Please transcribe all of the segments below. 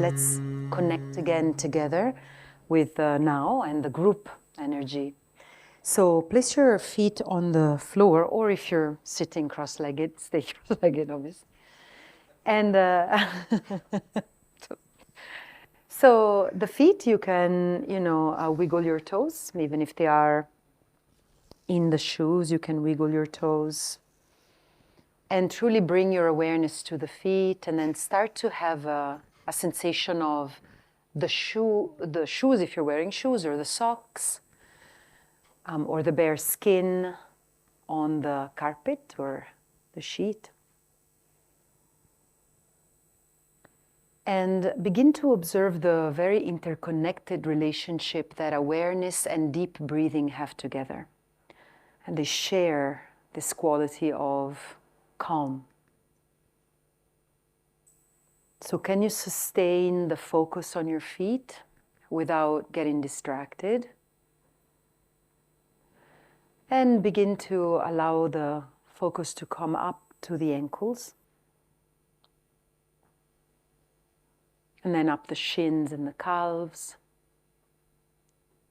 let's connect again together with now and the group energy. So place your feet on the floor, or if you're sitting cross-legged, stay cross-legged, obviously. And so the feet, you can, wiggle your toes, even if they are in the shoes, you can wiggle your toes. And truly bring your awareness to the feet, and then start to have a sensation of the shoes, if you're wearing shoes, or the socks, or the bare skin on the carpet or the sheet. And begin to observe the very interconnected relationship that awareness and deep breathing have together. And they share this quality of calm. So can you sustain the focus on your feet without getting distracted? And begin to allow the focus to come up to the ankles. And then up the shins and the calves,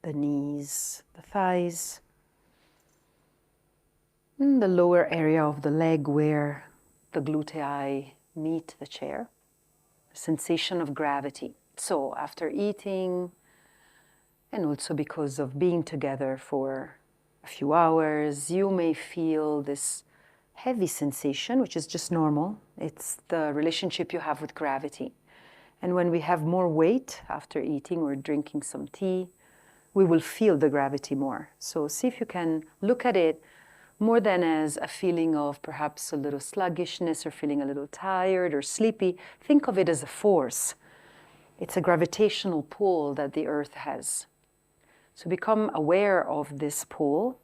the knees, the thighs, and the lower area of the leg where the glutei meet the chair. The sensation of gravity. So after eating, and also because of being together for a few hours, you may feel this heavy sensation, which is just normal. It's the relationship you have with gravity. And when we have more weight after eating or drinking some tea, we will feel the gravity more. So see if you can look at it more than as a feeling of perhaps a little sluggishness or feeling a little tired or sleepy. Think of it as a force. It's a gravitational pull that the earth has. So become aware of this pull.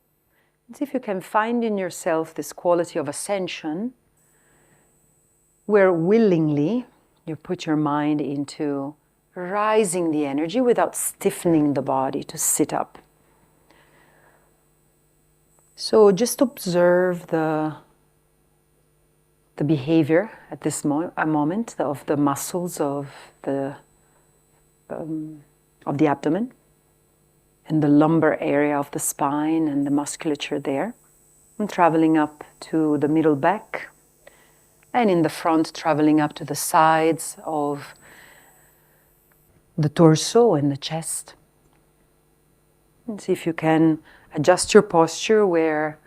And see if you can find in yourself this quality of ascension, where willingly you put your mind into rising the energy without stiffening the body to sit up. So just observe the behavior at this moment of the muscles of the abdomen and the lumbar area of the spine and the musculature there, and traveling up to the middle back, and in the front traveling up to the sides of the torso and the chest. And see if you can adjust your posture where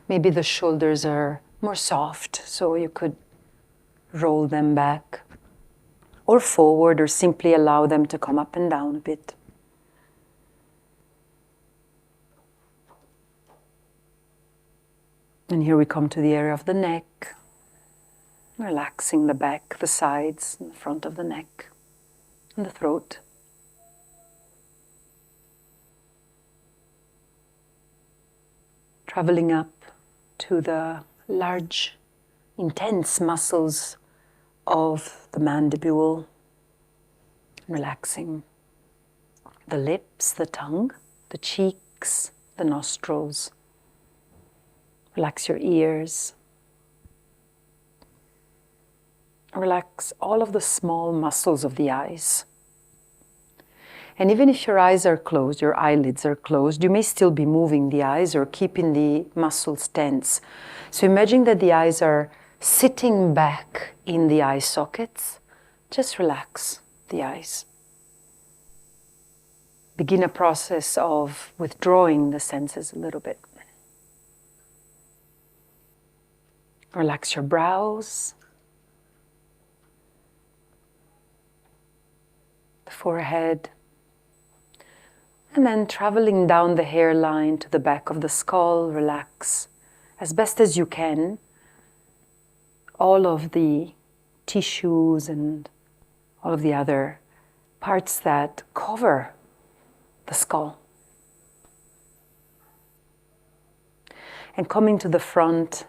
maybe the shoulders are more soft, so you could roll them back or forward, or simply allow them to come up and down a bit. And here we come to the area of the neck, relaxing the back, the sides, and the front of the neck, and the throat. Traveling up to the large, intense muscles of the mandibule, relaxing the lips, the tongue, the cheeks, the nostrils. Relax your ears. Relax all of the small muscles of the eyes. And even if your eyes are closed, your eyelids are closed, you may still be moving the eyes or keeping the muscles tense. So imagine that the eyes are sitting back in the eye sockets. Just relax the eyes. Begin a process of withdrawing the senses a little bit. Relax your brows, the forehead, and then traveling down the hairline to the back of the skull, relax as best as you can all of the tissues and all of the other parts that cover the skull. And coming to the front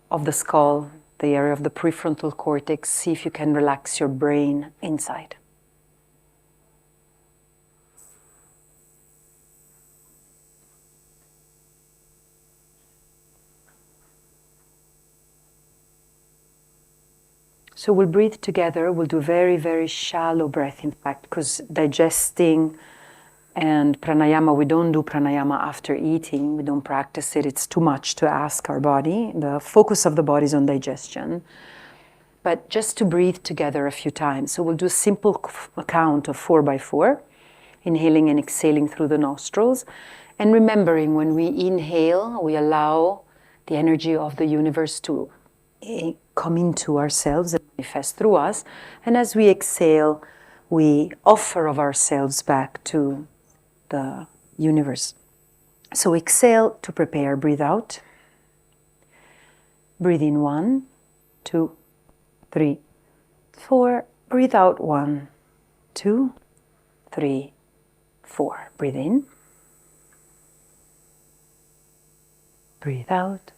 of the skull, the area of the prefrontal cortex, see if you can relax your brain inside. So we'll breathe together. We'll do very, very shallow breath, in fact, because digesting and pranayama, we don't do pranayama after eating. We don't practice it. It's too much to ask our body. The focus of the body is on digestion. But just to breathe together a few times. So we'll do a simple count of 4 by 4, inhaling and exhaling through the nostrils. And remembering when we inhale, we allow the energy of the universe to come into ourselves and manifest through us. And as we exhale, we offer of ourselves back to the universe. So exhale to prepare. Breathe out. Breathe in 1, 2, 3, 4. Breathe out 1, 2, 3, 4. Breathe in. Breathe out.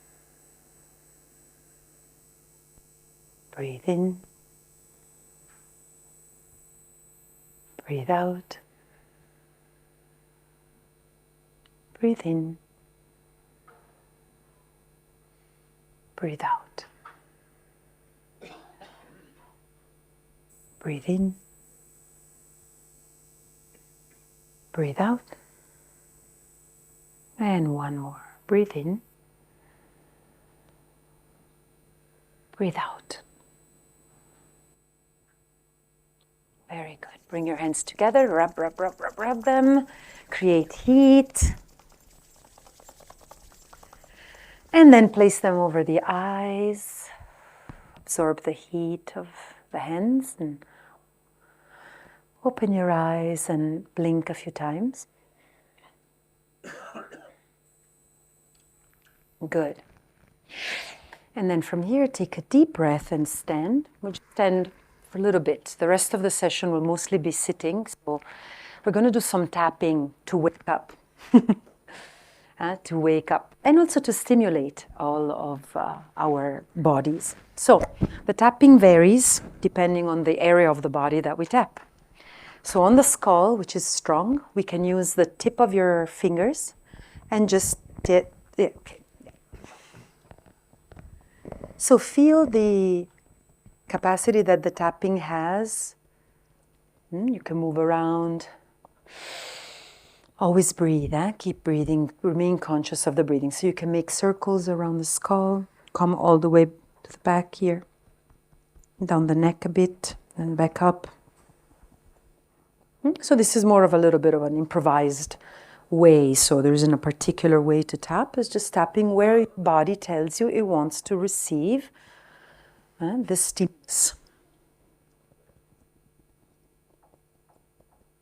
Breathe in. Breathe out. Breathe in. Breathe out. Breathe in. Breathe out. And one more. Breathe in. Breathe out. Very good. Bring your hands together. Rub, rub, rub, rub, rub them. Create heat. And then place them over the eyes. Absorb the heat of the hands and open your eyes and blink a few times. Good. And then from here, take a deep breath and stand. We'll just stand for a little bit. The rest of the session will mostly be sitting. So we're going to do some tapping to wake up. To wake up. And also to stimulate all of our bodies. So the tapping varies depending on the area of the body that we tap. So on the skull, which is strong, we can use the tip of your fingers and just okay. So feel the capacity that the tapping has. You can move around. Always breathe, keep breathing, remain conscious of the breathing. So you can make circles around the skull, come all the way to the back here, down the neck a bit, and back up. So this is more of a little bit of an improvised way. So there isn't a particular way to tap. It's just tapping where your body tells you it wants to receive the stimulus.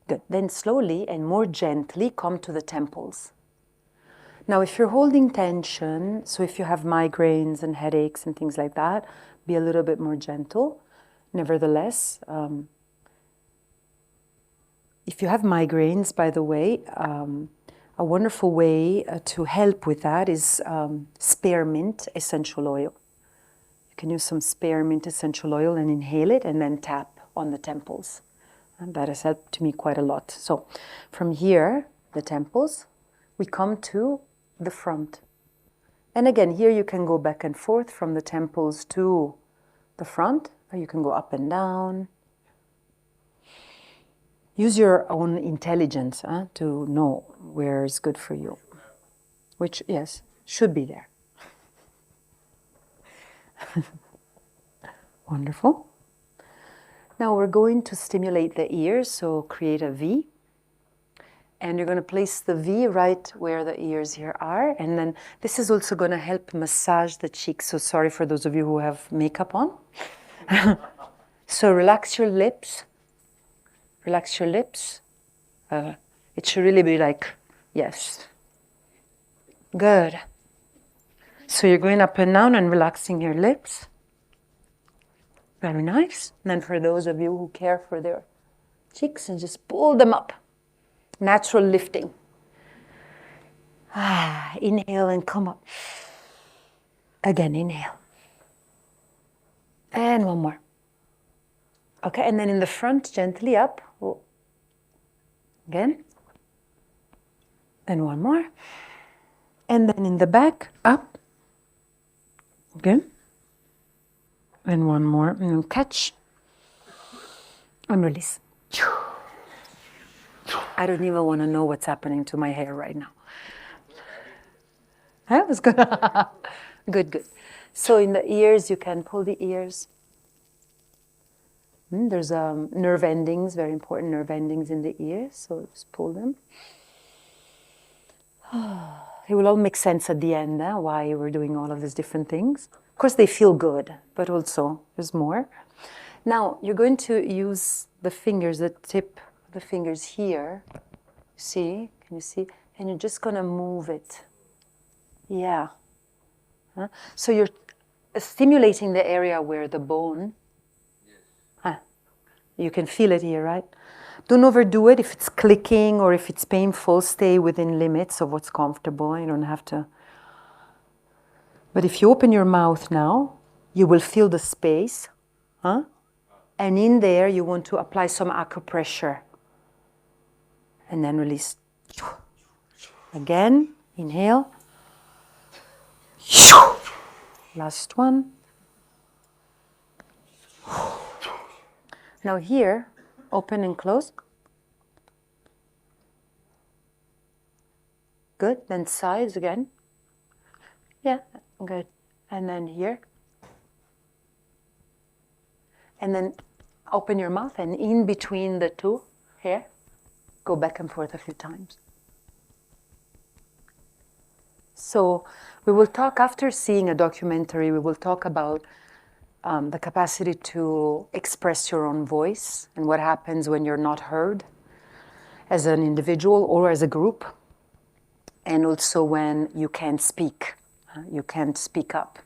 Good. Then slowly and more gently come to the temples. Now if you're holding tension, so if you have migraines and headaches and things like that, be a little bit more gentle. Nevertheless, if you have migraines, by the way, a wonderful way to help with that is spearmint essential oil. You can use some spearmint essential oil and inhale it and then tap on the temples. And that has helped me quite a lot. So from here, the temples, we come to the front. And again, here you can go back and forth from the temples to the front, or you can go up and down. Use your own intelligence to know where is good for you. Which, yes, should be there. Wonderful. Now we're going to stimulate the ears, so create a V. And you're going to place the V right where the ears here are. And then this is also going to help massage the cheeks. So sorry for those of you who have makeup on. So relax your lips. Relax your lips. It should really be like, yes. Good. So you're going up and down and relaxing your lips. Very nice. And then for those of you who care for their cheeks, and just pull them up. Natural lifting. Inhale and come up. Again, inhale. And one more. Okay, and then in the front, gently up. Again. And one more. And then in the back, up. Again. And one more. And catch. And release. I don't even want to know what's happening to my hair right now. That was good. Good, good. So in the ears, you can pull the ears. There's nerve endings, very important nerve endings in the ears. So just pull them. It will all make sense at the end, why we're doing all of these different things. Of course, they feel good, but also there's more. Now, you're going to use the fingers, the tip of the fingers here. See? Can you see? And you're just going to move it. Yeah. So you're stimulating the area where the bone... You can feel it here, right? Don't overdo it. If it's clicking or if it's painful, stay within limits of what's comfortable. You don't have to. But if you open your mouth now, you will feel the space. And in there, you want to apply some acupressure. And then release. Again, inhale. Last one. Now here, open and close. Good. Then sides again. Yeah, good. And then here. And then open your mouth and in between the two, here, go back and forth a few times. So we will talk, after seeing a documentary, we will talk about the capacity to express your own voice and what happens when you're not heard as an individual or as a group, and also when you can't speak, you can't speak up.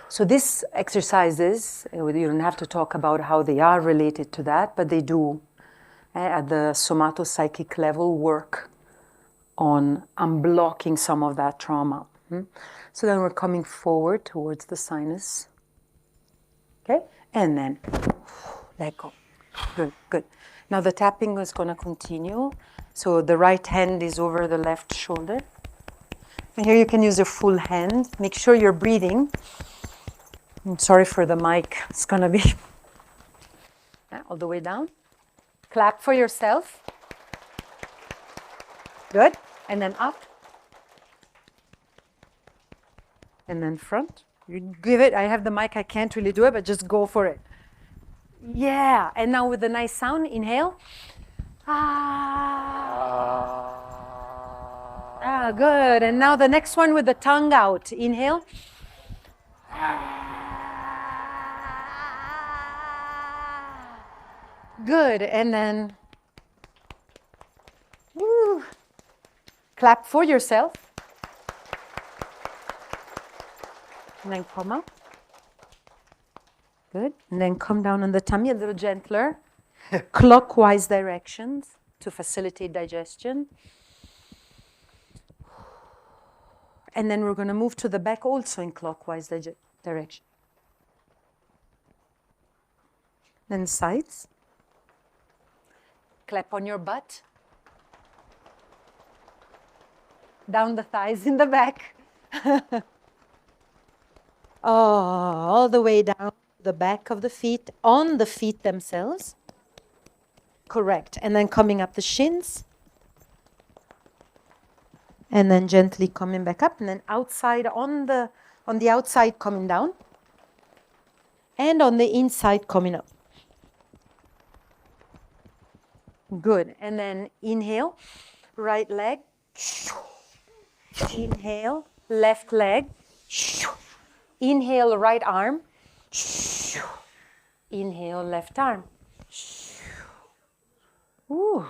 So these exercises, you don't have to talk about how they are related to that, but they do, at the somatopsychic level, work on unblocking some of that trauma. So then we're coming forward towards the sinus. Okay, and then let go. Good, good. Now the tapping is going to continue. So the right hand is over the left shoulder. And here you can use your full hand. Make sure you're breathing. I'm sorry for the mic. It's going to be all the way down. Clap for yourself. Good. And then up. And then front. You give it. I have the mic. I can't really do it, but just go for it. Yeah. And now with a nice sound, inhale. Ah, good. And now the next one with the tongue out. Inhale. Good. And then woo. Clap for yourself. And then come up. Good. And then come down on the tummy a little gentler. Clockwise directions to facilitate digestion. And then we're going to move to the back also in clockwise direction. Then sides. Clap on your butt. Down the thighs in the back. All the way down the back of the feet, on the feet themselves. Correct. And then coming up the shins. And then gently coming back up. And then outside, on the outside coming down. And on the inside coming up. Good. And then inhale, right leg. Inhale, left leg. Inhale, right arm. Inhale, left arm. Ooh.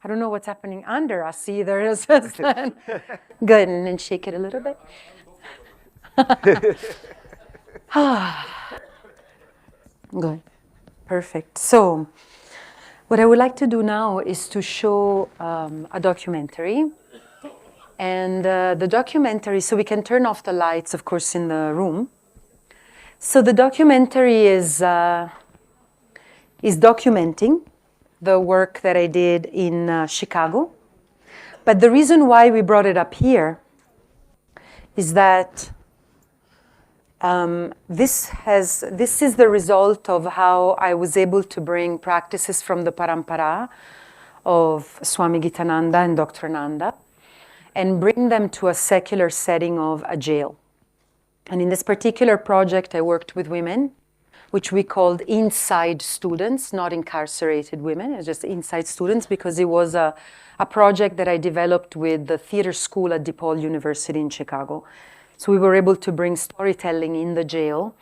I don't know what's happening under us either. Good, and then shake it a little bit. Good, perfect. So, what I would like to do now is to show a documentary. And the documentary, so we can turn off the lights, of course, in the room. So the documentary is documenting the work that I did in Chicago. But the reason why we brought it up here is that This is the result of how I was able to bring practices from the parampara of Swami Gitananda and Dr. Ananda and bring them to a secular setting of a jail. And in this particular project, I worked with women, which we called inside students, not incarcerated women. It's just inside students because it was a project that I developed with the theater school at DePaul University in Chicago. So we were able to bring storytelling in the jail.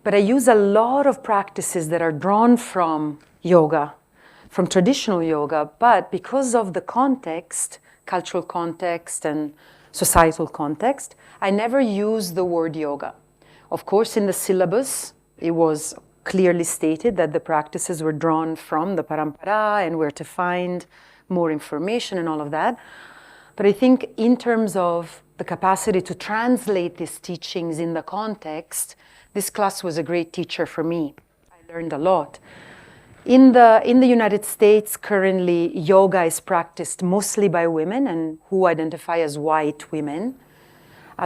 But I use a lot of practices that are drawn from yoga, from traditional yoga, but because of the context, cultural context and societal context, I never use the word yoga. Of course, in the syllabus, it was clearly stated that the practices were drawn from the parampara and where to find more information and all of that. But I think in terms of the capacity to translate these teachings in the context, this class was a great teacher for me. I learned a lot. In the United States, currently, yoga is practiced mostly by women and who identify as white women.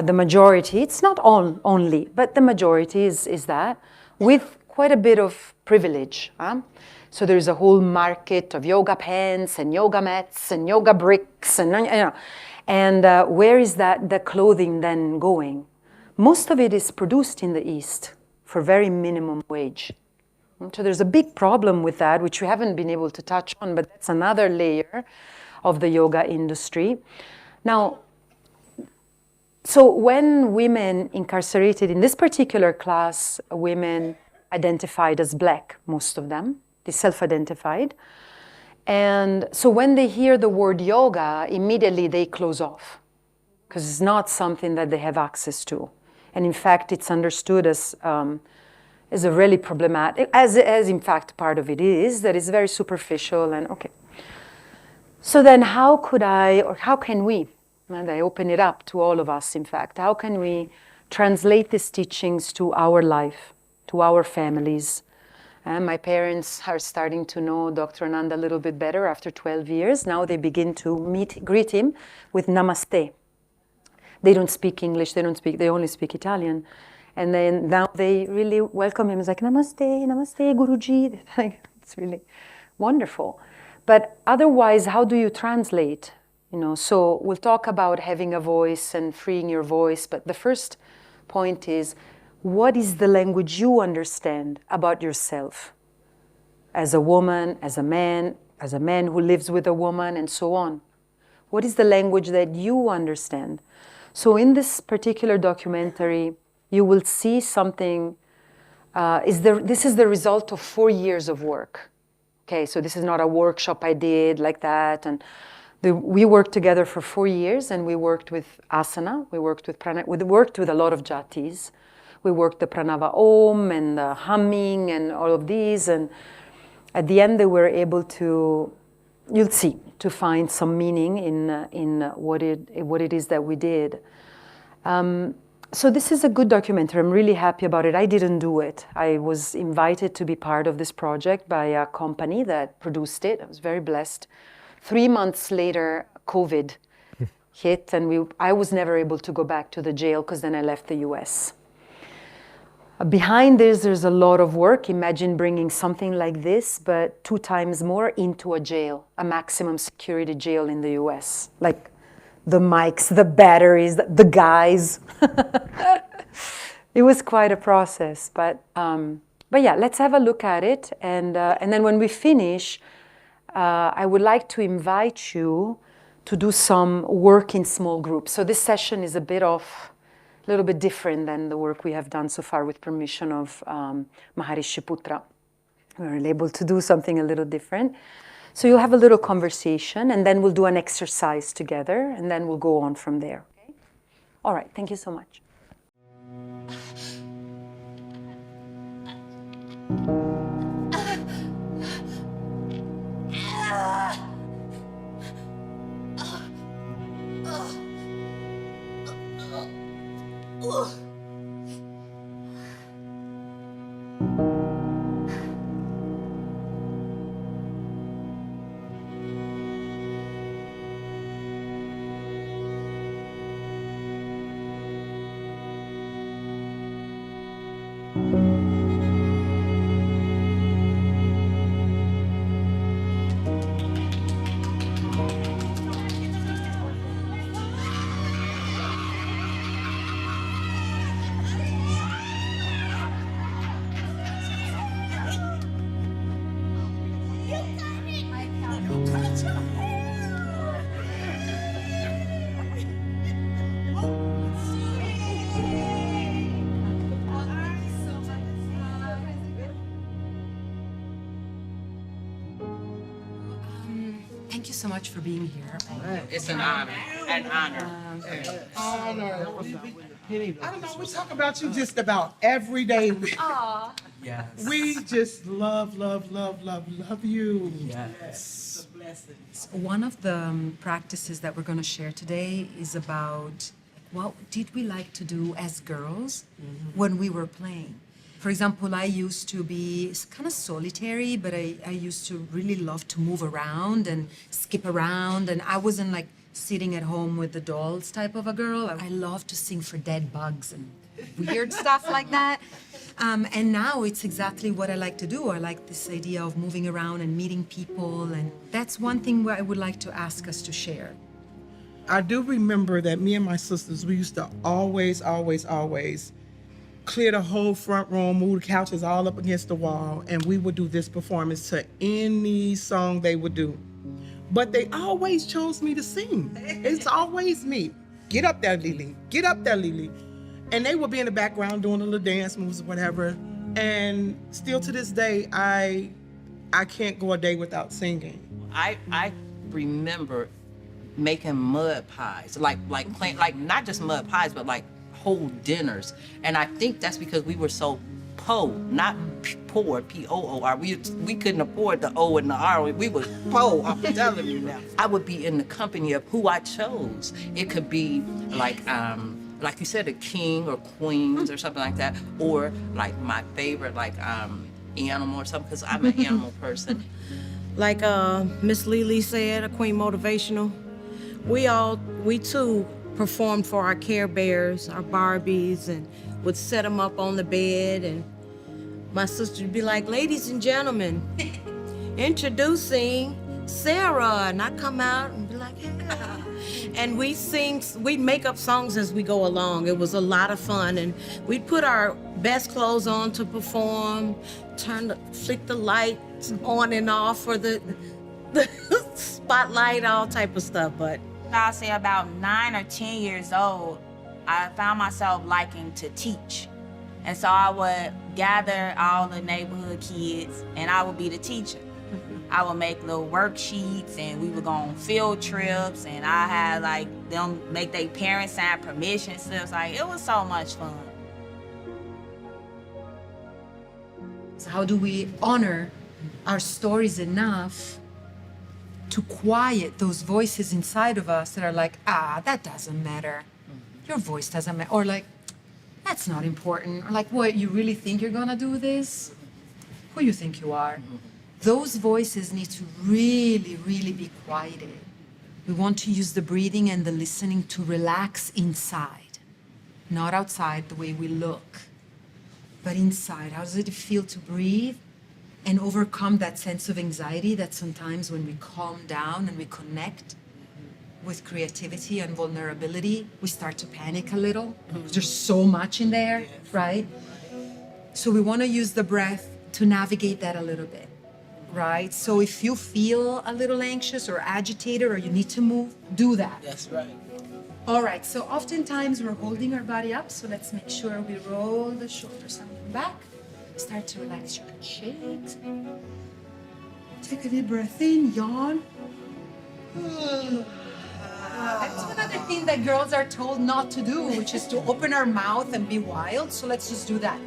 The majority, it's not all only, but the majority is that, with quite a bit of privilege. So there's a whole market of yoga pants and yoga mats and yoga bricks and where is the clothing then going? Most of it is produced in the East for very minimum wage. So there's a big problem with that, which we haven't been able to touch on, but that's another layer of the yoga industry. Now, so when women incarcerated in this particular class, women identified as black, most of them, they self-identified. And so when they hear the word yoga, immediately they close off because it's not something that they have access to. And in fact, it's understood as a really problematic, as in fact part of it is, that it's very superficial and okay. So then how can we, and I open it up to all of us in fact, how can we translate these teachings to our life, to our families? And my parents are starting to know Dr. Ananda a little bit better after 12 years. Now they begin to greet him with namaste. They don't speak English, they only speak Italian. And then now they really welcome him. It's like, namaste, namaste, Guruji. It's really wonderful. But otherwise, how do you translate? So we'll talk about having a voice and freeing your voice. But the first point is, what is the language you understand about yourself? As a woman, as a man who lives with a woman, and so on. What is the language that you understand? So in this particular documentary, you will see something, this is the result of 4 years of work. Okay, so this is not a workshop I did like that. And we worked together for 4 years, and we worked with asana, we worked with prana, we worked with a lot of jatis. We worked the pranava om and the humming and all of these. And at the end, they were able to, you'll see, to find some meaning in what it is that we did. So this is a good documentary. I'm really happy about it. I didn't do it. I was invited to be part of this project by a company that produced it. I was very blessed. 3 months later, COVID hit, and I was never able to go back to the jail because then I left the US. Behind this, there's a lot of work. Imagine bringing something like this, but 2 times more into a jail, a maximum security jail in the US. Like the mics, the batteries, the guys. It was quite a process, but yeah, let's have a look at it. And then when we finish, I would like to invite you to do some work in small groups. So this session is a little bit different than the work we have done so far with permission of Maharishi Putra. We were able to do something a little different. So you'll have a little conversation, and then we'll do an exercise together, and then we'll go on from there. Okay? All right, thank you so much. so much for being here. It's an honor. An honor. Honor. I don't know, we talk about you just about every day. Yes. We just love you. Yes. One of the practices that we're going to share today is about what did we like to do as girls when we were playing. For example, I used to be kind of solitary, but I used to really love to move around and skip around, and I wasn't like sitting at home with the dolls type of a girl. I love to sing for dead bugs and weird stuff like that. And now it's exactly what I like to do. I like this idea of moving around and meeting people, and that's one thing I would like to ask us to share. I do remember that me and my sisters, we used to always clear the whole front room, move the couches all up against the wall, and we would do this performance to any song they would do. But they always chose me to sing. It's always me. Get up there, Lily. Get up there, Lily. And they would be in the background doing the little dance moves or whatever. And still to this day, I can't go a day without singing. I remember making mud pies, like not just mud pies, but like whole dinners. And I think that's because we were so not poor, P-O-O-R. We couldn't afford the O and the R. We was poor, I'm telling you now. I would be in the company of who I chose. It could be like you said, a king or queens or something like that, or like my favorite, like animal or something, because I'm an animal person. Like Miss Lily said, a Queen Motivational, we too performed for our Care Bears, our Barbies, and would set them up on the bed, and my sister would be like, ladies and gentlemen, introducing Sarah, and I'd come out and be like, yeah. And we'd make up songs as we go along. It was a lot of fun, and we'd put our best clothes on to perform, flick the lights on and off for the spotlight, all type of stuff. But I'll say about 9 or 10 years old, I found myself liking to teach. And so I would gather all the neighborhood kids, and I would be the teacher. I would make little worksheets, and we would go on field trips, and I had like them make their parents sign permission slips. Like, it was so much fun. So how do we honor our stories enough to quiet those voices inside of us that are like, that doesn't matter. Your voice doesn't matter. Or like, that's not important. Or like, what, you really think you're gonna do this? Who you think you are? Those voices need to really, really be quieted. We want to use the breathing and the listening to relax inside, not outside the way we look, but inside. How does it feel to breathe and overcome that sense of anxiety that sometimes when we calm down and we connect with creativity and vulnerability, we start to panic a little. There's so much in there, right? So we want to use the breath to navigate that a little bit, right? So if you feel a little anxious or agitated or you need to move, do that. That's right. All right, so oftentimes we're holding our body up, so let's make sure we roll the shoulders up and back. Start to relax your shakes. Take a deep breath in, yawn. That's another thing that girls are told not to do, which is to open our mouth and be wild, so let's just do that.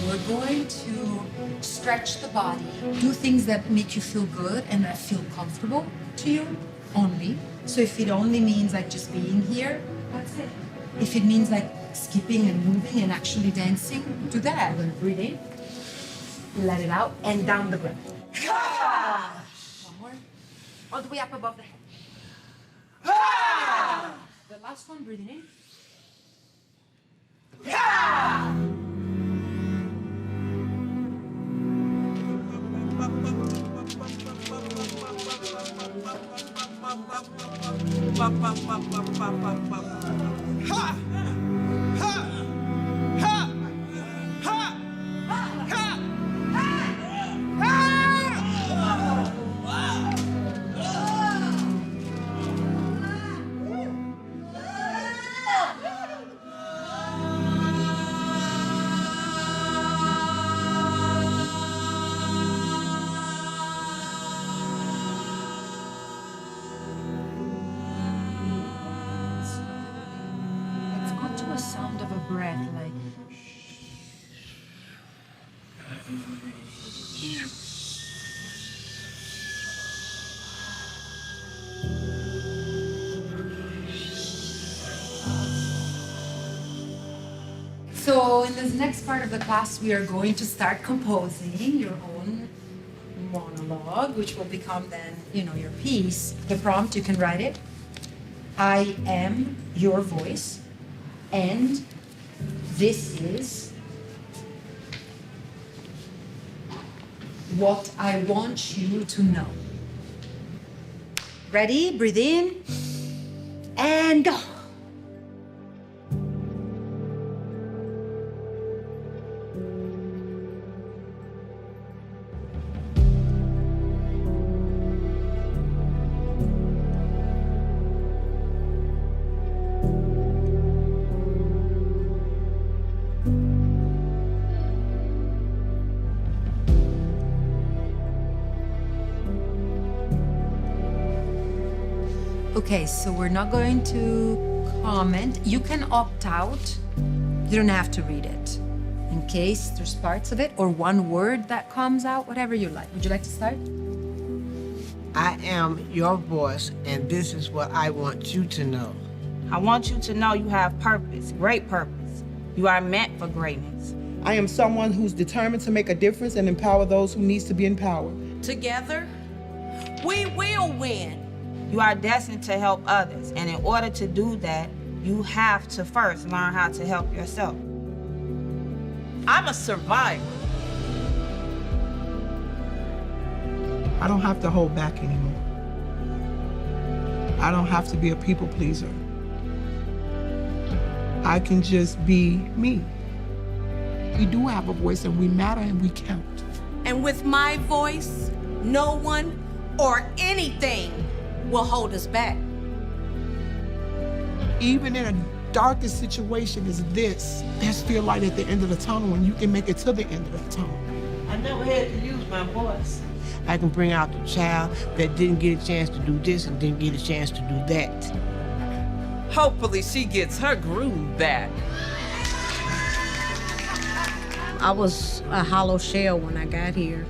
We're going to stretch the body, do things that make you feel good and that feel comfortable to you only. So if it only means like just being here, that's it. If it means like skipping and moving and actually dancing, do that. We're gonna breathe in, let it out, and down the breath. One more. All the way up above the head. The last one, breathing in. breath, like. So in this next part of the class, we are going to start composing your own monologue, which will become then, your piece. The prompt, you can write it. I am your voice, and this is what I want you to know. Ready? Breathe in and go. Okay, so we're not going to comment. You can opt out. You don't have to read it. In case there's parts of it or one word that comes out, whatever you like. Would you like to start? I am your voice, and this is what I want you to know. I want you to know you have purpose, great purpose. You are meant for greatness. I am someone who's determined to make a difference and empower those who needs to be empowered. Together, we will win. You are destined to help others, and in order to do that, you have to first learn how to help yourself. I'm a survivor. I don't have to hold back anymore. I don't have to be a people pleaser. I can just be me. We do have a voice and we matter and we count. And with my voice, no one or anything will hold us back. Even in a darkest situation as this, there's still light at the end of the tunnel and you can make it to the end of the tunnel. I never had to use my voice. I can bring out the child that didn't get a chance to do this and didn't get a chance to do that. Hopefully she gets her groove back. I was a hollow shell when I got here.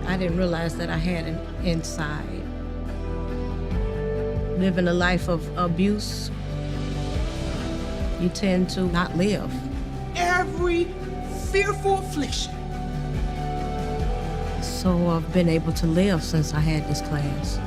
I didn't realize that I had an inside. Living a life of abuse, you tend to not live. Every fearful affliction. So I've been able to live since I had this class.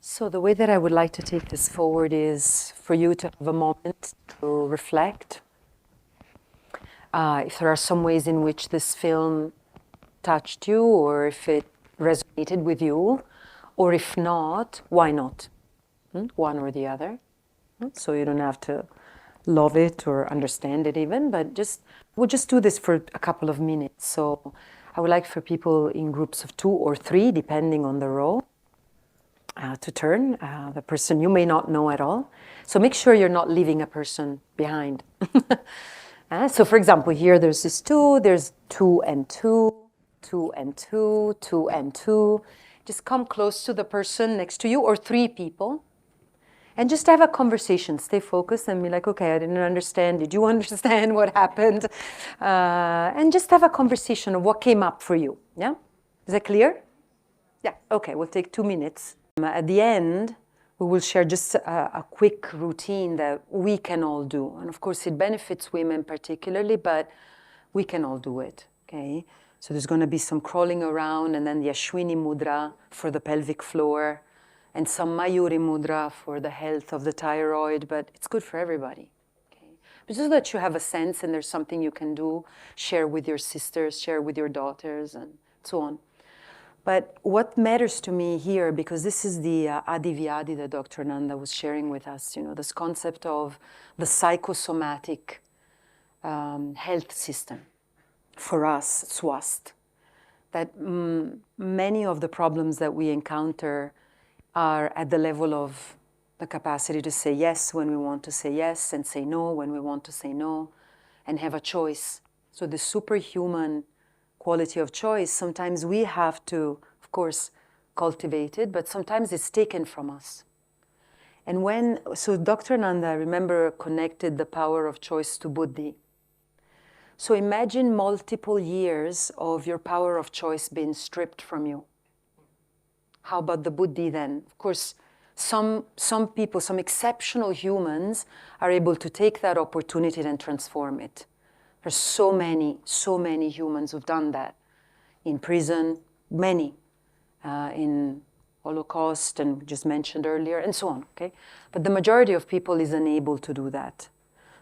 So the way that I would like to take this forward is for you to have a moment to reflect. If there are some ways in which this film touched you, or if it resonated with you, or if not, why not? One or the other. So you don't have to love it or understand it even, but we'll just do this for a couple of minutes. So I would like for people in groups of 2 or 3, depending on the role, to turn, the person you may not know at all. So make sure you're not leaving a person behind. So for example, here there's this 2, there's 2 and 2, 2 and 2, 2 and 2. Just come close to the person next to you, or 3 people, and just have a conversation. Stay focused and be like, okay, I didn't understand. Did you understand what happened? And just have a conversation of what came up for you. Yeah? Is that clear? Yeah, okay, we'll take 2 minutes. At the end, we will share just a quick routine that we can all do. And of course, it benefits women particularly, but we can all do it, okay? So there's going to be some crawling around, and then the Ashwini Mudra for the pelvic floor, and some Mayuri Mudra for the health of the thyroid, but it's good for everybody. Okay? But just that you have a sense and there's something you can do, share with your sisters, share with your daughters, and so on. But what matters to me here, because this is the Adivyadi that Dr. Ananda was sharing with us, this concept of the psychosomatic health system for us, swast, that many of the problems that we encounter are at the level of the capacity to say yes when we want to say yes, and say no when we want to say no, and have a choice. So the superhuman quality of choice, sometimes we have to, of course, cultivate it, but sometimes it's taken from us. And so Dr. Ananda, I remember, connected the power of choice to buddhi. So imagine multiple years of your power of choice being stripped from you. How about the buddhi then? Of course, some people, some exceptional humans are able to take that opportunity and transform it. There's so many humans who've done that. In prison, many. In Holocaust, and just mentioned earlier, and so on, okay? But the majority of people is unable to do that.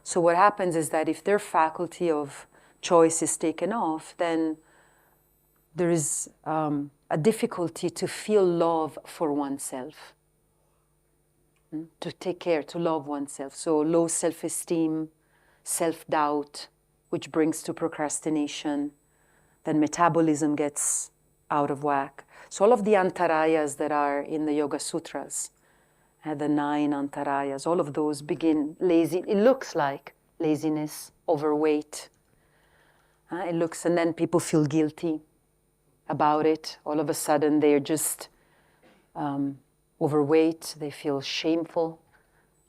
So what happens is that if their faculty of choice is taken off, then there is a difficulty to feel love for oneself. To take care, to love oneself. So low self-esteem, self-doubt, which brings to procrastination. Then metabolism gets out of whack. So all of the antarayas that are in the Yoga Sutras, the 9 antarayas, all of those begin lazy. It looks like laziness, overweight. And then people feel guilty about it. All of a sudden they're just overweight, they feel shameful,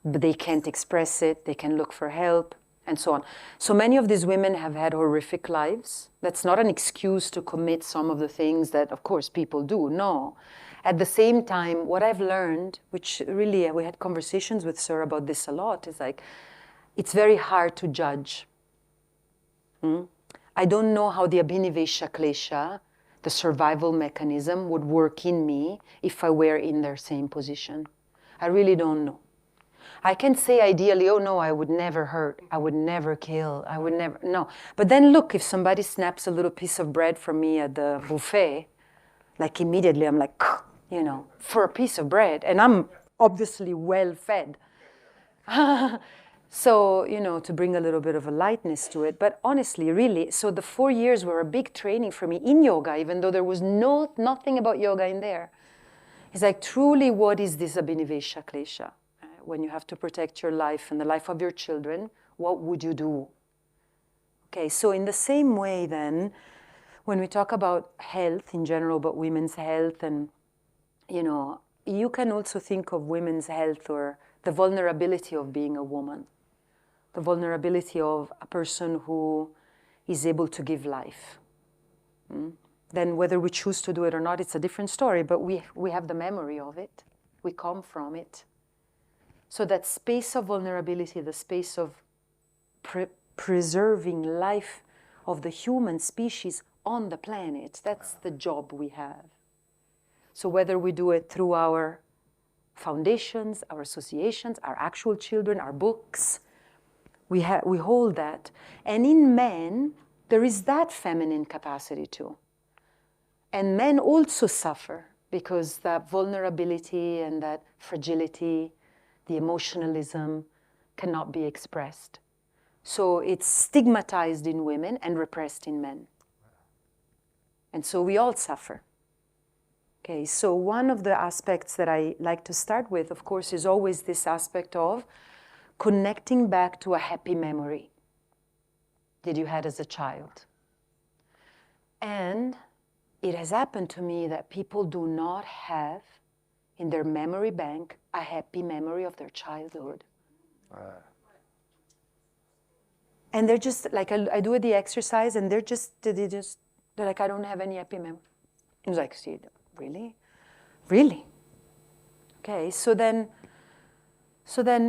but they can't express it, they can look for help, and so on. So many of these women have had horrific lives. That's not an excuse to commit some of the things that, of course, people do, no. At the same time, what I've learned, which really, we had conversations with Sir about this a lot, is like, it's very hard to judge. I don't know how the Abhinivesha Klesha, the survival mechanism, would work in me if I were in their same position. I really don't know. I can say ideally, oh no, I would never hurt, I would never kill, I would never, no. But then look, if somebody snaps a little piece of bread from me at the buffet, like immediately I'm like, for a piece of bread, and I'm obviously well fed. So, to bring a little bit of a lightness to it. But honestly, really, so the 4 years were a big training for me in yoga, even though there was nothing about yoga in there. It's like, truly, what is this Abhinivesha Klesha? When you have to protect your life and the life of your children, what would you do? Okay, so in the same way then, when we talk about health in general, about women's health, and, you can also think of women's health or the vulnerability of being a woman. The vulnerability of a person who is able to give life. Then whether we choose to do it or not, it's a different story, but we have the memory of it. We come from it. So that space of vulnerability, the space of preserving life of the human species on the planet, that's the job we have. So whether we do it through our foundations, our associations, our actual children, our books, we hold that. And in men, there is that feminine capacity too. And men also suffer because that vulnerability and that fragility, the emotionalism cannot be expressed. So it's stigmatized in women and repressed in men. And so we all suffer. Okay, so one of the aspects that I like to start with, of course, is always this aspect of connecting back to a happy memory that you had as a child. And it has happened to me that people do not have in their memory bank a happy memory of their childhood. And they're just like, I do the exercise and they're like, I don't have any happy memory. I was like, see, really? Really? Okay, so then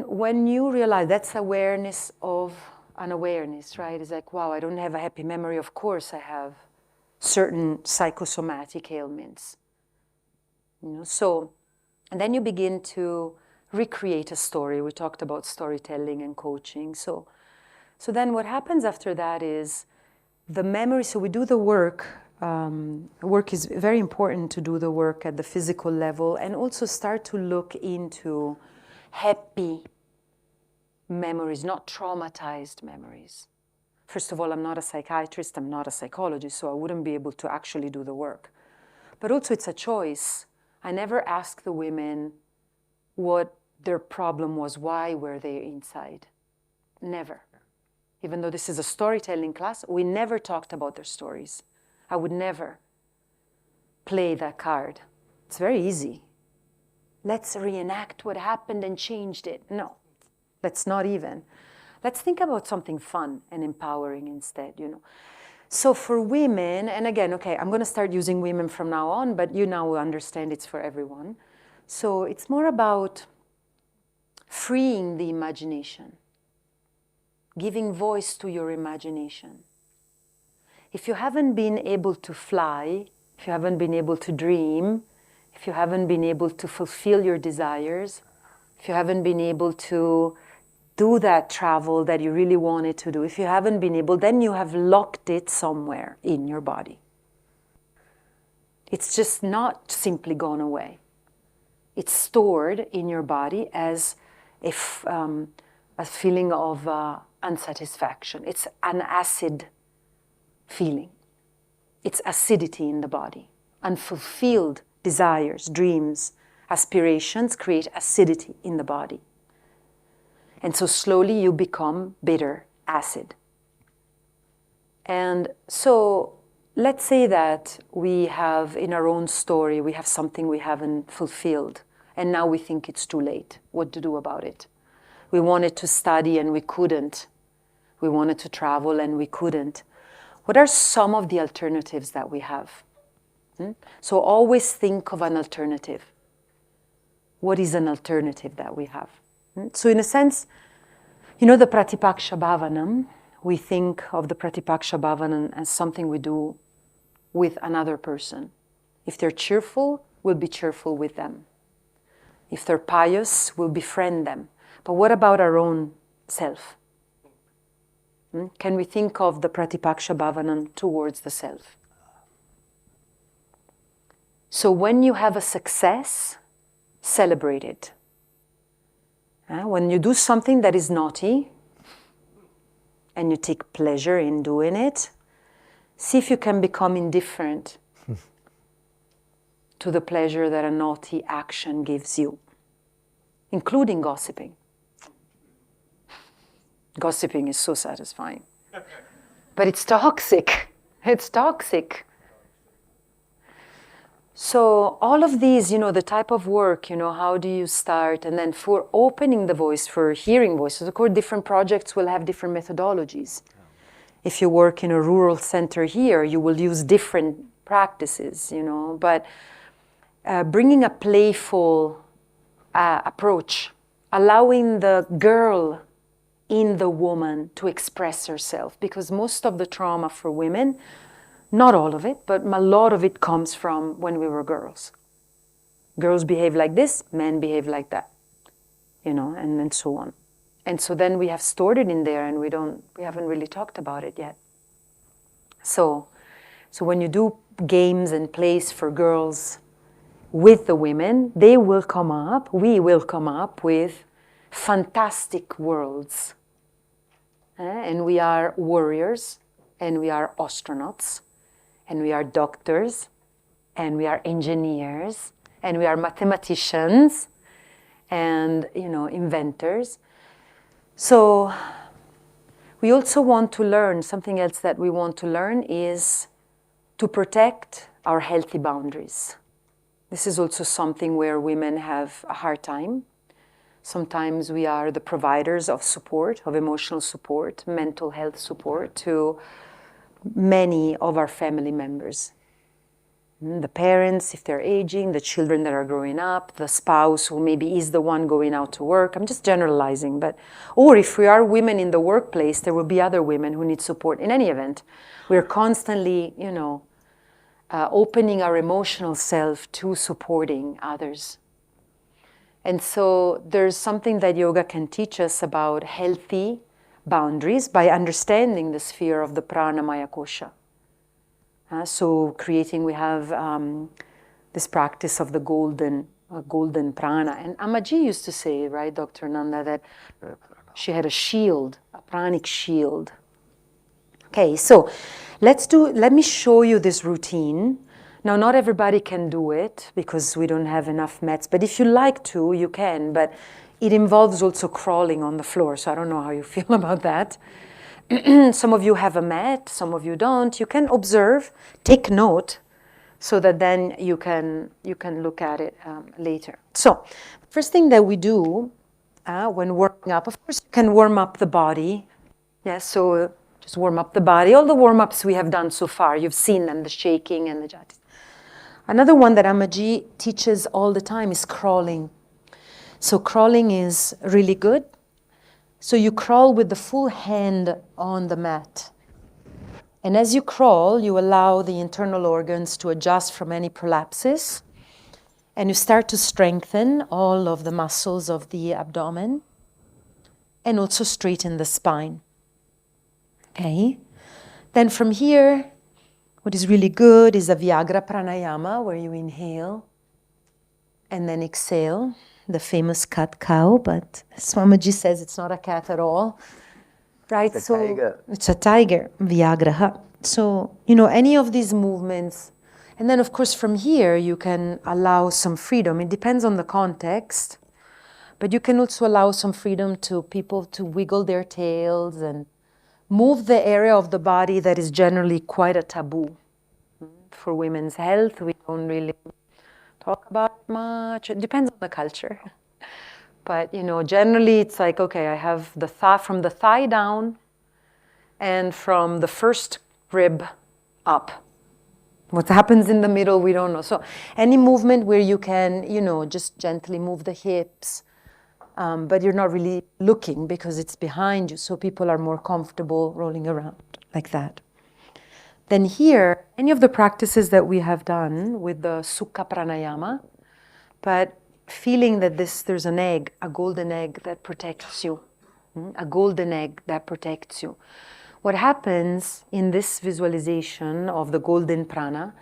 when you realize that's awareness of unawareness, right? It's like, wow, I don't have a happy memory. Of course I have certain psychosomatic ailments. So, and then you begin to recreate a story. We talked about storytelling and coaching. So then what happens after that is the memory, so we do the work. Work is very important to do the work at the physical level and also start to look into happy memories, not traumatized memories. First of all, I'm not a psychiatrist, I'm not a psychologist, so I wouldn't be able to actually do the work. But also it's a choice. I never ask the women what their problem was, why were they inside. Never. Even though this is a storytelling class, we never talked about their stories. I would never play that card. It's very easy. Let's reenact what happened and changed it. No, let's not even. Let's think about something fun and empowering instead, So for women, and again, okay, I'm going to start using women from now on, but you now understand it's for everyone. So it's more about freeing the imagination, giving voice to your imagination. If you haven't been able to fly, if you haven't been able to dream, if you haven't been able to fulfill your desires, if you haven't been able to do that travel that you really wanted to do, if you haven't been able, then you have locked it somewhere in your body. It's just not simply gone away. It's stored in your body as a feeling of unsatisfaction. It's an acid feeling. It's acidity in the body. Unfulfilled desires, dreams, aspirations create acidity in the body. And so slowly you become bitter, acid. And so let's say that we have in our own story, we have something we haven't fulfilled, and now we think it's too late. What to do about it? We wanted to study and we couldn't. We wanted to travel and we couldn't. What are some of the alternatives that we have? So always think of an alternative. What is an alternative that we have? So in a sense, the Pratipaksha Bhavanam, we think of the Pratipaksha Bhavanam as something we do with another person. If they're cheerful, we'll be cheerful with them. If they're pious, we'll befriend them. But what about our own self? Can we think of the Pratipaksha Bhavanam towards the self? So when you have a success, celebrate it. When you do something that is naughty, and you take pleasure in doing it, see if you can become indifferent to the pleasure that a naughty action gives you, including gossiping. Gossiping is so satisfying. But it's toxic. It's toxic. So all of these, the type of work, how do you start? And then for opening the voice, for hearing voices, of course, different projects will have different methodologies. If you work in a rural center here, you will use different practices, But bringing a playful approach, allowing the girl in the woman to express herself, because most of the trauma for women, not all of it, but a lot of it comes from when we were girls. Girls behave like this, men behave like that, and so on. And so then we have stored it in there and we haven't really talked about it yet. So when you do games and plays for girls with the women, we will come up with fantastic worlds. And we are warriors, and we are astronauts, and we are doctors, and we are engineers, and we are mathematicians, and inventors. So we also want to learn, something else that we want to learn is to protect our healthy boundaries. This is also something where women have a hard time. Sometimes we are the providers of support, of emotional support, mental health support to many of our family members. The parents, if they're aging, the children that are growing up, the spouse who maybe is the one going out to work. I'm just generalizing, or if we are women in the workplace, there will be other women who need support. In any event, we're constantly, opening our emotional self to supporting others. And so there's something that yoga can teach us about healthy boundaries by understanding the sphere of the pranamaya kosha. So we have this practice of the golden prana. And Amaji used to say, right, Dr. Ananda, that she had a shield, a pranic shield. Okay, so let me show you this routine. Now, not everybody can do it because we don't have enough mats, but if you like to, you can, but it involves also crawling on the floor, so I don't know how you feel about that. Some of you have a mat, some of you don't. You can observe, take note, so that then you can look at it later. So, first thing that we do when warming up, of course, you can warm up the body. Yes, so just warm up the body. All the warm-ups we have done so far, you've seen them, the shaking and the jatis. Another one that Amaji teaches all the time is crawling. So crawling is really good. So you crawl with the full hand on the mat. And as you crawl, you allow the internal organs to adjust from any prolapses. And you start to strengthen all of the muscles of the abdomen and also straighten the spine. Okay? Then from here, what is really good is a Viagra pranayama, where you inhale and then exhale, the famous cat cow, but Swamiji says it's not a cat at all, right? It's a tiger. It's a tiger, Viagraha. So, any of these movements, and then of course from here you can allow some freedom. It depends on the context, but you can also allow some freedom to people to wiggle their tails and move the area of the body that is generally quite a taboo. For women's health, we don't really talk about it much. It depends on the culture. But, generally it's like, okay, I have the from the thigh down and from the first rib up. What happens in the middle, we don't know. So any movement where you can, just gently move the hips, but you're not really looking because it's behind you, so people are more comfortable rolling around like that. Then here, any of the practices that we have done with the Sukha Pranayama, but feeling that there's an egg, a golden egg that protects you, a golden egg that protects you. What happens in this visualization of the golden prana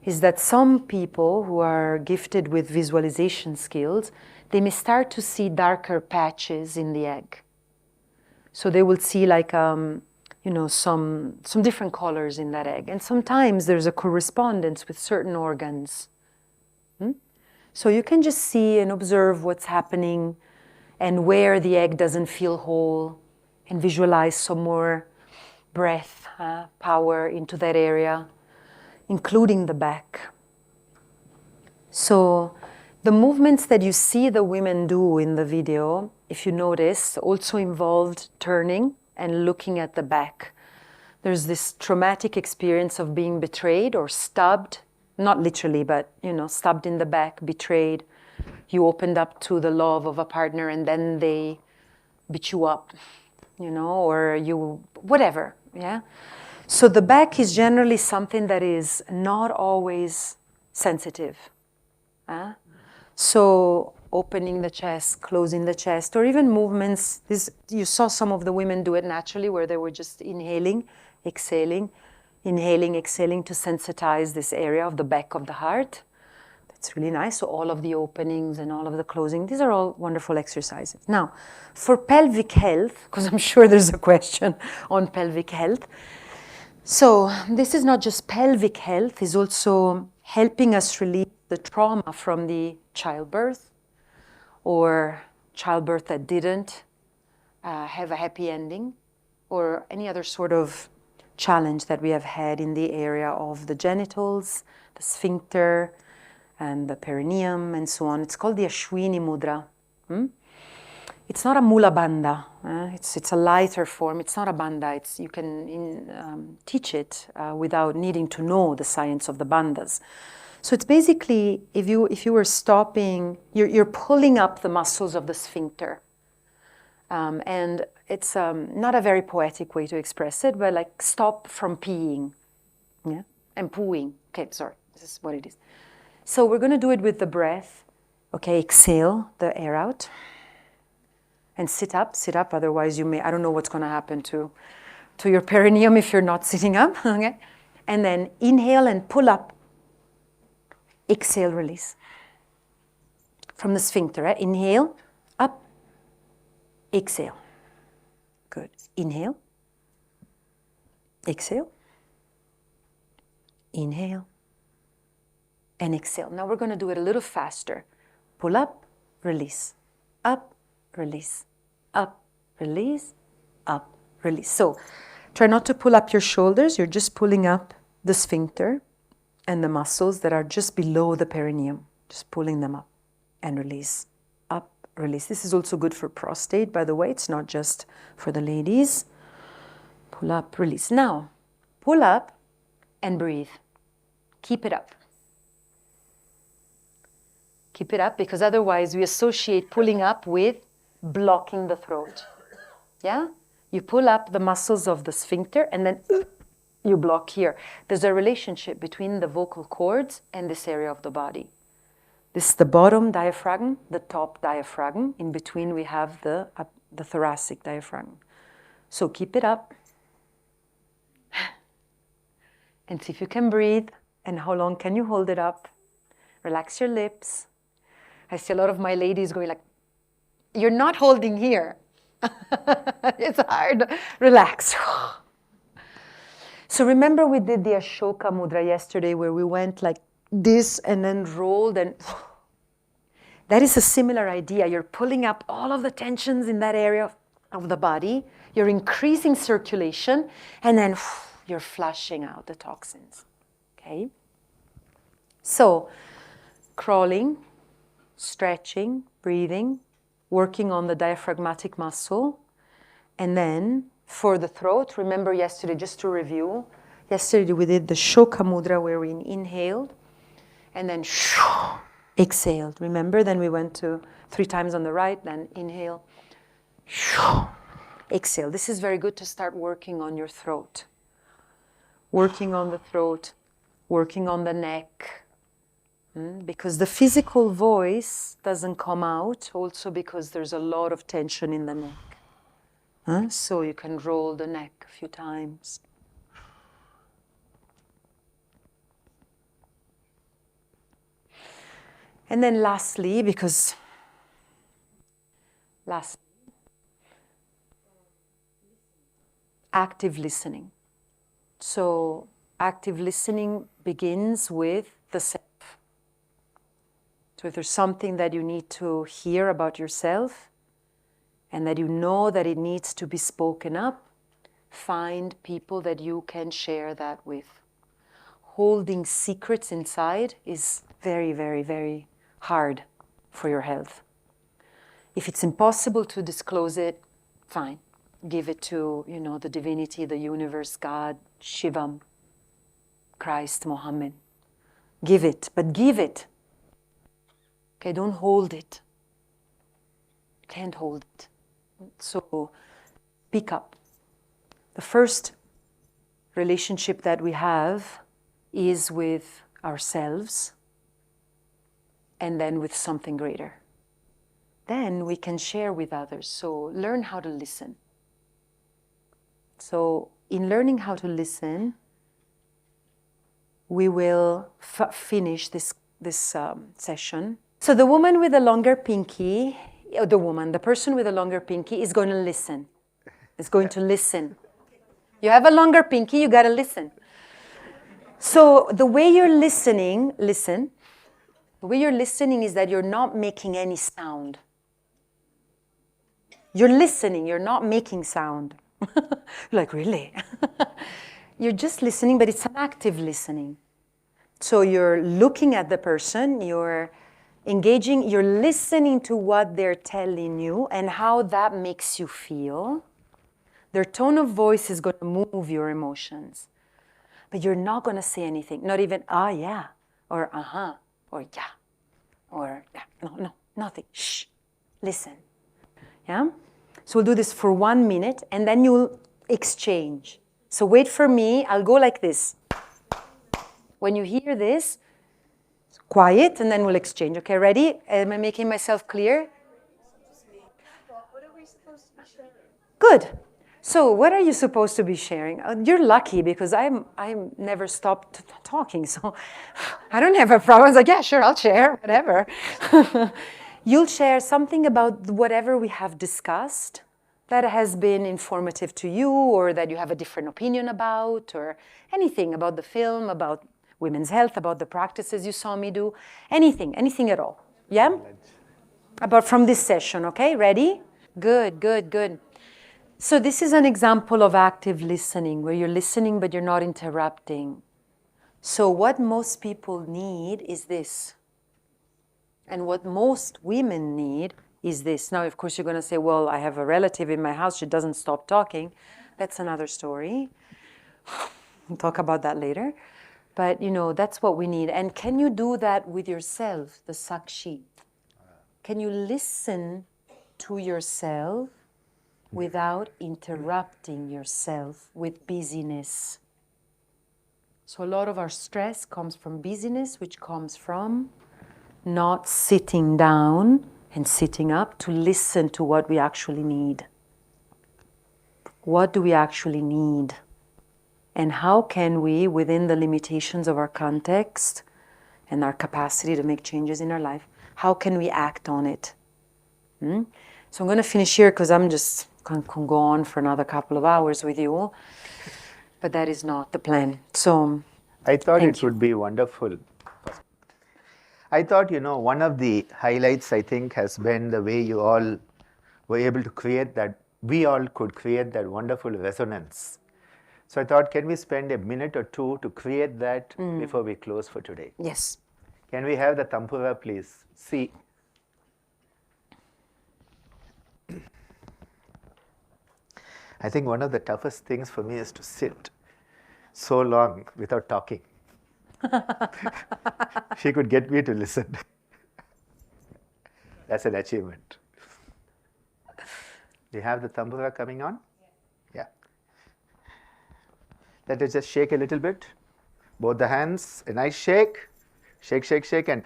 is that some people who are gifted with visualization skills, they may start to see darker patches in the egg. So they will see like, some different colors in that egg. And sometimes there's a correspondence with certain organs. So you can just see and observe what's happening and where the egg doesn't feel whole, and visualize some more breath, power into that area, including the back. So the movements that you see the women do in the video, if you notice, also involved turning and looking at the back. There's this traumatic experience of being betrayed or stabbed, not literally, but, stabbed in the back, betrayed. You opened up to the love of a partner and then they beat you up, or you, whatever, yeah? So the back is generally something that is not always sensitive. So opening the chest, closing the chest, or even movements. You saw some of the women do it naturally, where they were just inhaling, exhaling to sensitize this area of the back of the heart. That's really nice. So all of the openings and all of the closing, these are all wonderful exercises. Now, for pelvic health, because I'm sure there's a question on pelvic health. So this is not just pelvic health, it's also helping us release the trauma from the childbirth or childbirth that didn't have a happy ending, or any other sort of challenge that we have had in the area of the genitals, the sphincter, and the perineum, and so on. It's called the Ashwini Mudra. It's not a Mula Bandha. It's a lighter form. It's not a bandha. You can teach it without needing to know the science of the bandhas. So it's basically, if you were stopping, you're pulling up the muscles of the sphincter. And it's not a very poetic way to express it, but like stop from peeing, yeah, and pooing. Okay, sorry, this is what it is. So we're going to do it with the breath. Okay, exhale the air out. And sit up, otherwise you may, I don't know what's going to happen to your perineum if you're not sitting up, okay? And then inhale and pull up. Exhale, release. From the sphincter, right? Inhale, up, exhale. Good. Inhale, exhale, inhale, and exhale. Now we're going to do it a little faster. Pull up, release, up, release, up, release, up, release. So try not to pull up your shoulders. You're just pulling up the sphincter and the muscles that are just below the perineum. Just pulling them up and release, up, release. This is also good for prostate, by the way. It's not just for the ladies. Pull up, release. Now, pull up and breathe. Keep it up. Keep it up, because otherwise we associate pulling up with blocking the throat. Yeah? You pull up the muscles of the sphincter and then you block here. There's a relationship between the vocal cords and this area of the body. This is the bottom diaphragm, the top diaphragm. In between we have the thoracic diaphragm. So keep it up. And see if you can breathe. And how long can you hold it up? Relax your lips. I see a lot of my ladies going like, you're not holding here. It's hard. Relax. So remember we did the Ashoka Mudra yesterday where we went like this and then rolled, and that is a similar idea. You're pulling up all of the tensions in that area of the body. You're increasing circulation, and then you're flushing out the toxins. Okay? So crawling, stretching, breathing, working on the diaphragmatic muscle. And then for the throat, remember yesterday, just to review, yesterday we did the Shoka Mudra where we inhaled and then exhaled. Remember? Then we went to 3 times on the right, then inhale, exhale. This is very good to start working on your throat. Working on the throat, working on the neck. Because the physical voice doesn't come out, also because there's a lot of tension in the neck. So you can roll the neck a few times. And then lastly, active listening. So active listening begins with the self. So if there's something that you need to hear about yourself and that you know that it needs to be spoken up, find people that you can share that with. Holding secrets inside is very, very, very hard for your health. If it's impossible to disclose it, fine. Give it to, the divinity, the universe, God, Shivam, Christ, Mohammed. Give it, but give it. Okay, don't hold it. You can't hold it. So speak up. The first relationship that we have is with ourselves and then with something greater. Then we can share with others. So learn how to listen. So in learning how to listen, we will finish this session. So the woman with the longer pinky, the person with the longer pinky is going to listen. Is going to listen. You have a longer pinky, you got to listen. So the way you're listening, listen. The way you're listening is that you're not making any sound. You're listening, you're not making sound. Like, really? You're just listening, but it's an active listening. So you're looking at the person, you're engaging, you're listening to what they're telling you and how that makes you feel. Their tone of voice is going to move your emotions. But you're not going to say anything, not even, yeah, or uh-huh, or yeah, or yeah, no, nothing. Shh, listen. Yeah? So we'll do this for 1 minute, and then you'll exchange. So wait for me, I'll go like this. When you hear this, quiet, and then we'll exchange. Okay, ready? Am I making myself clear? Good. So what are you supposed to be sharing? You're lucky because I'm never stopped talking, so I don't have a problem. I was like, yeah, sure, I'll share, whatever. You'll share something about whatever we have discussed that has been informative to you, or that you have a different opinion about, or anything about the film, about women's health, about the practices you saw me do, anything at all. Yeah? About from this session, okay? Ready? Good, good, good. So this is an example of active listening, where you're listening but you're not interrupting. So what most people need is this. And what most women need is this. Now, of course, you're going to say, well, I have a relative in my house, she doesn't stop talking. That's another story. We'll talk about that later. But, that's what we need. And can you do that with yourself, the sakshi? Can you listen to yourself without interrupting yourself with busyness? So a lot of our stress comes from busyness, which comes from not sitting down and sitting up to listen to what we actually need. What do we actually need? And how can we, within the limitations of our context and our capacity to make changes in our life, how can we act on it? So I'm going to finish here because I'm just can go on for another couple of hours with you, but that is not the plan. So I thought it would be wonderful. I thought, one of the highlights, I think, has been the way you all were able to create that, we all could create that wonderful resonance. So I thought, can we spend a minute or two to create that before we close for today? yes. Can we have the tampura, please? See. I think one of the toughest things for me is to sit so long without talking. She could get me to listen. That's an achievement. Do you have the tambura coming on? Yeah. Let us just shake a little bit. Both the hands, a nice shake. Shake, shake, shake, and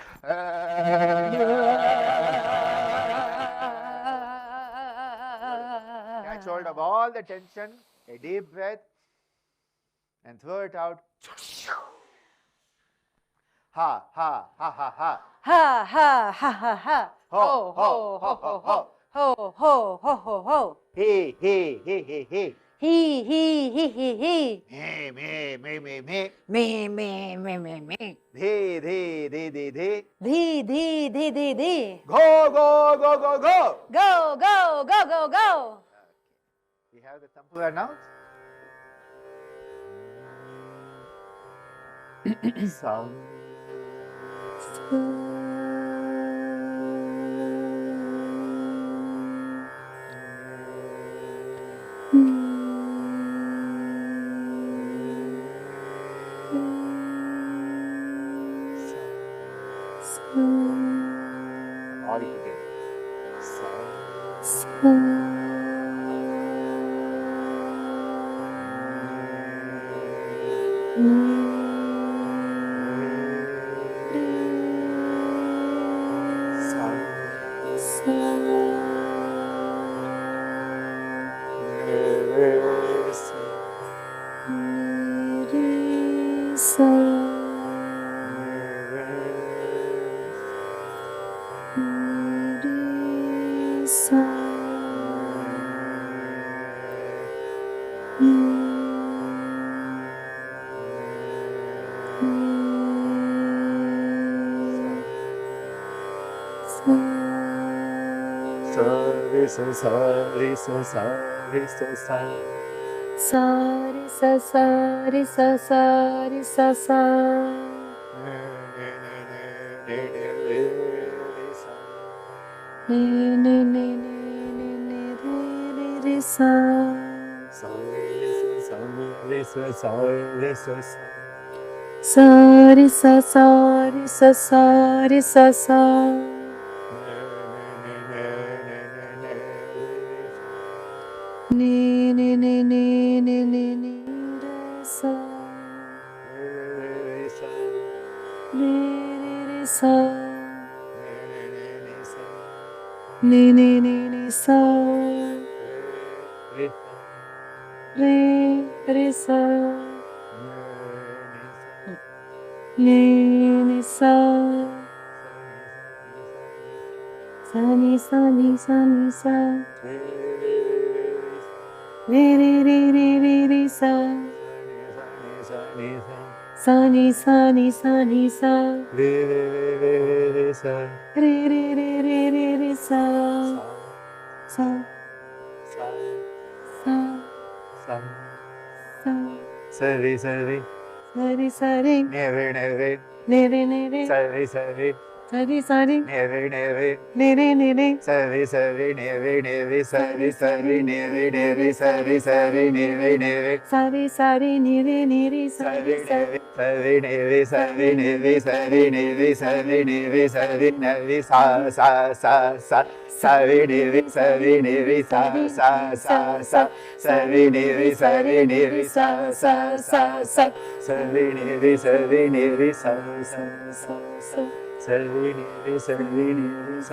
catch hold of all the tension, a deep breath, and throw it out. Ha, ha, ha, ha, ha. Ha, ha, ha, ha, ha. Ho, ho, ho, ho, ho. Ho, ho, ho, ho, ho. He, he, he, he, he. He, he. Me, me, me, me, me. Me, me, me, me, me. Dhi, dhi, dhi, dhi, dhi. Di. Go, go, go, go, go. Go, go, go, go, go. We have the tampura now. Sound. All together. sa re sa re sa re sa ni ni ni ni ni ni ni re sa ni re sa ni ni ni sa re sa ni sa ni sa re sa ni sa re sa sa Sari sari sari sari nere nere nere sari sari sari sari nere nere nere sari sari nere nere sari sari nere nere sari sari nere nere sari sari nere sari sari nere sari nere sari nere sari nere sari nere sari nere sa sari nere sari nere sa sari nere sari nere sa sari nere sari nere sa sari nere sari nere sa sari nere sari nere sa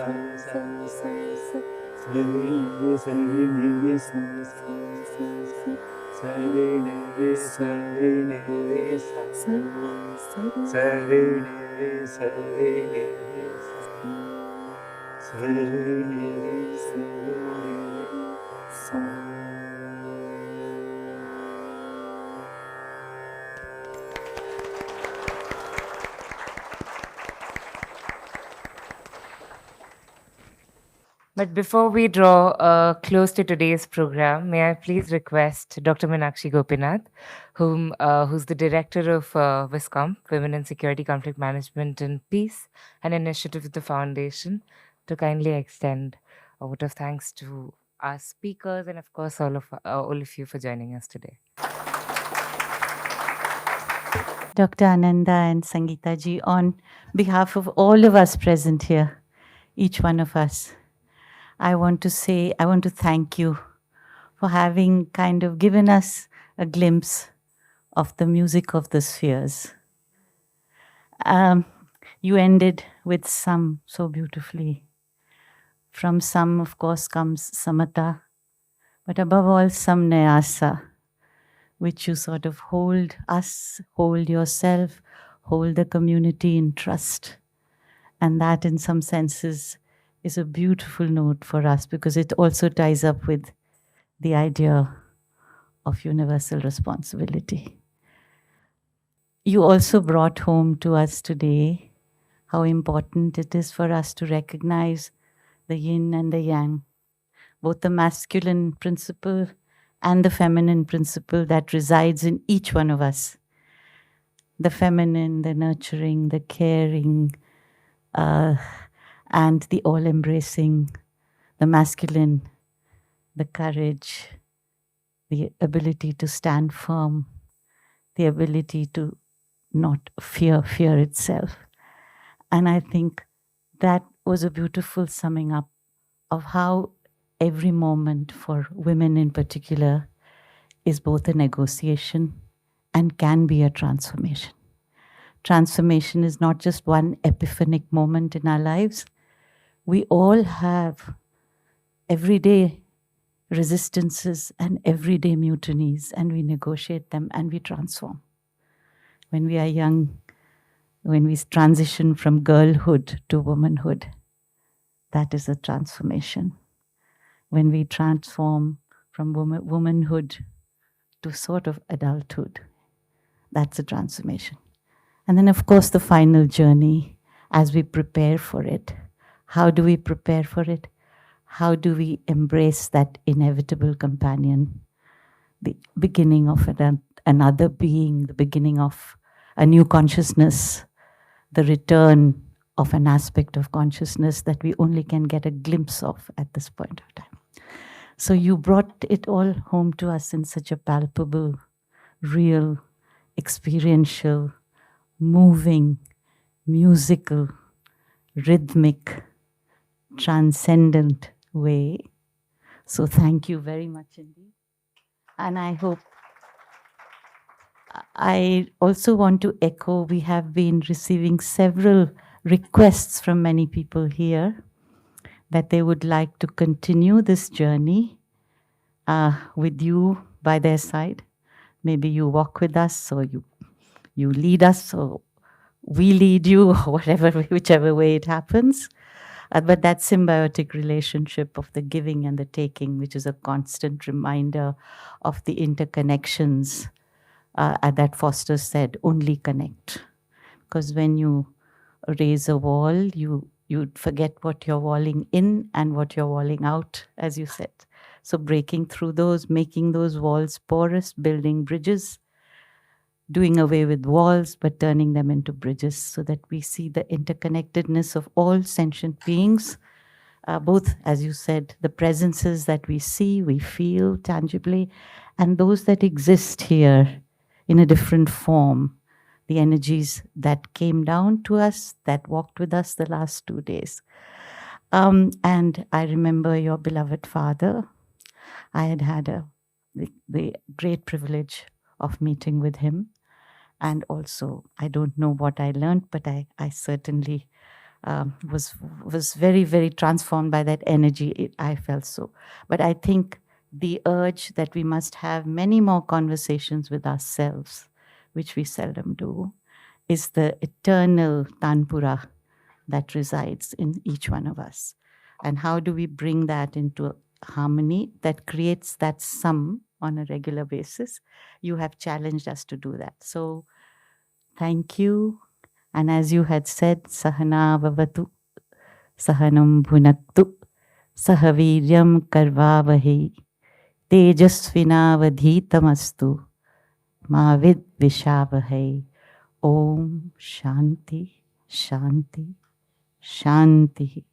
sari nere sari nere sa sari nere sari nere sa sari nere sari nere sa. But before we draw close to today's program, may I please request Dr. Meenakshi Gopinath, who's the director of WISCOM, Women in Security, Conflict Management and Peace, an initiative of the foundation, to kindly extend a vote of thanks to our speakers and, of course, all of you for joining us today. Dr. Ananda and Sangeeta ji, on behalf of all of us present here, each one of us, I want to thank you for having kind of given us a glimpse of the music of the spheres. You ended with some so beautifully. From some, of course, comes samatha, but above all, samnyasa, which you sort of hold us, hold yourself, hold the community in trust. And that, in some senses, is a beautiful note for us because it also ties up with the idea of universal responsibility. You also brought home to us today how important it is for us to recognize the yin and the yang, both the masculine principle and the feminine principle that resides in each one of us. The feminine, the nurturing, the caring, and the all-embracing, the masculine, the courage, the ability to stand firm, the ability to not fear itself. And I think that was a beautiful summing up of how every moment for women in particular is both a negotiation and can be a transformation. Transformation is not just one epiphanic moment in our lives. We all have everyday resistances and everyday mutinies, and we negotiate them and we transform. When we are young, when we transition from girlhood to womanhood, that is a transformation. When we transform from womanhood to sort of adulthood, that's a transformation. And then, of course, the final journey as we prepare for it. How do we prepare for it? How do we embrace that inevitable companion, the beginning of another being, the beginning of a new consciousness, the return of an aspect of consciousness that we only can get a glimpse of at this point of time. So you brought it all home to us in such a palpable, real, experiential, moving, musical, rhythmic, transcendent way. So thank you very much indeed. And I also want to echo, we have been receiving several requests from many people here that they would like to continue this journey with you by their side. Maybe you walk with us, or you lead us, or we lead you, or whatever, whichever way it happens. But that symbiotic relationship of the giving and the taking, which is a constant reminder of the interconnections that Foster said, only connect. Because when you raise a wall, you forget what you're walling in and what you're walling out, as you said. So breaking through those, making those walls porous, building bridges, doing away with walls, but turning them into bridges so that we see the interconnectedness of all sentient beings, both, as you said, the presences that we see, we feel tangibly, and those that exist here in a different form, the energies that came down to us, that walked with us the last 2 days. And I remember your beloved father. I had the great privilege of meeting with him. And also, I don't know what I learned, but I certainly was very, very transformed by that energy. I felt so. But I think the urge that we must have many more conversations with ourselves, which we seldom do, is the eternal Tanpura that resides in each one of us. And how do we bring that into harmony that creates that sum on a regular basis? You have challenged us to do that. So thank you. And as you had said, Sahana Bhavatu, Sahanam Bhunaktu, Sahaviryam Karvavahi, Tejasvinavadhitamastu, Mavid Vishavahi. Om Shanti, Shanti, Shanti.